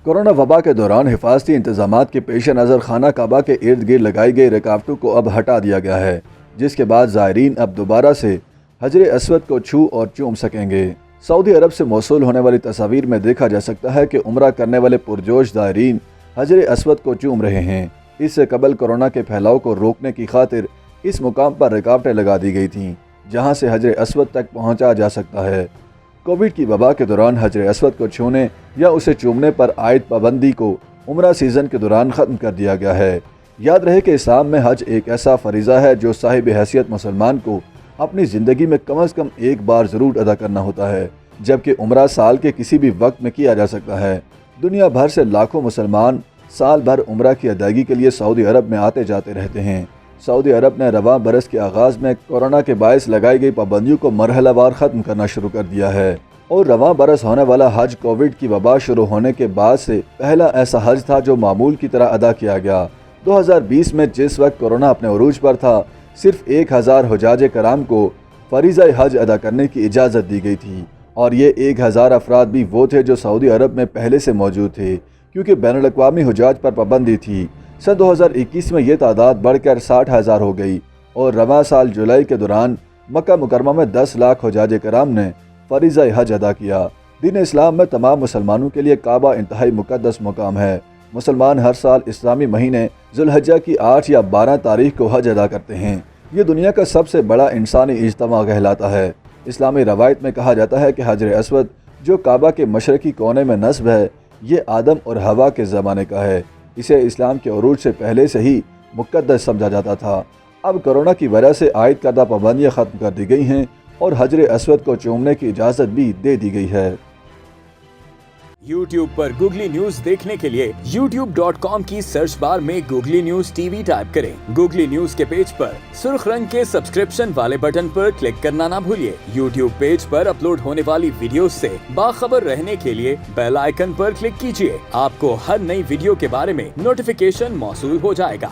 Corona وبا کے دوران حفاظتی انتظامات کے پیش نظر خانہ کعبہ کے ارد گرد لگائی گئی رکاوٹوں کو اب ہٹا دیا گیا ہے، جس کے بعد زائرین اب دوبارہ سے حجر اسود کو چھو اور چوم سکیں گے۔ سعودی عرب سے موصول ہونے والی تصاویر میں دیکھا جا سکتا ہے کہ عمرہ کرنے والے پرجوش زائرین حجر اسود کو چوم رہے ہیں۔ اس سے قبل کورونا کے پھیلاؤ کو روکنے کی خاطر اس مقام پر رکاوٹیں لگا دی گئی تھیں، جہاں سے حجر اسود تک پہنچا جا سکتا ہے۔ کووڈ کی وبا کے دوران حجر اسود کو چھونے یا اسے چومنے پر عائد پابندی کو عمرہ سیزن کے دوران ختم کر دیا گیا ہے۔ یاد رہے کہ اسلام میں حج ایک ایسا فریضہ ہے جو صاحب حیثیت مسلمان کو اپنی زندگی میں کم از کم ایک بار ضرور ادا کرنا ہوتا ہے، جبکہ عمرہ سال کے کسی بھی وقت میں کیا جا سکتا ہے۔ دنیا بھر سے لاکھوں مسلمان سال بھر عمرہ کی ادائیگی کے لیے سعودی عرب میں آتے جاتے رہتے ہیں۔ سعودی عرب نے رواں برس کے آغاز میں کورونا کے باعث لگائی گئی پابندیوں کو مرحلہ وار ختم کرنا شروع کر دیا ہے، اور رواں برس ہونے والا حج کووڈ کی وبا شروع ہونے کے بعد سے پہلا ایسا حج تھا جو معمول کی طرح ادا کیا گیا۔ 2020 میں جس وقت کورونا اپنے عروج پر تھا، صرف 1000 حجاج کرام کو فریضہ حج ادا کرنے کی اجازت دی گئی تھی، اور یہ 1000 افراد بھی وہ تھے جو سعودی عرب میں پہلے سے موجود تھے، کیونکہ بین الاقوامی حجاج پر پابندی تھی۔ سن 2021 میں یہ تعداد بڑھ کر 60,000 ہو گئی، اور رواں سال جولائی کے دوران مکہ مکرمہ میں 10 لاکھ حجاج کرام نے فریضہ حج ادا کیا۔ دین اسلام میں تمام مسلمانوں کے لیے کعبہ انتہائی مقدس مقام ہے۔ مسلمان ہر سال اسلامی مہینے ذو الحجہ کی 8 یا 12 تاریخ کو حج ادا کرتے ہیں۔ یہ دنیا کا سب سے بڑا انسانی اجتماع کہلاتا ہے۔ اسلامی روایت میں کہا جاتا ہے کہ حجر اسود جو کعبہ کے مشرقی کونے میں نصب ہے، یہ آدم اور حوا کے زمانے کا ہے۔ اسے اسلام کے عروج سے پہلے سے ہی مقدس سمجھا جاتا تھا۔ اب کورونا کی وجہ سے عائد کردہ پابندیاں ختم کر دی گئی ہیں اور حجر اسود کو چومنے کی اجازت بھی دے دی گئی ہے۔ YouTube پر گوگلی نیوز دیکھنے کے لیے youtube.com کی سرچ بار میں googly news T V type کریں۔ گوگلی نیوز کے پیج پر سرخ رنگ کے سبسکرپشن والے بٹن پر کلک کرنا نہ بھولیے۔ YouTube پیج پر اپلوڈ ہونے والی ویڈیوز سے باخبر رہنے کے لیے بیل آئیکن پر کلک کیجیے۔ آپ کو ہر نئی ویڈیو کے بارے میں نوٹیفیکیشن موصول ہو جائے گا۔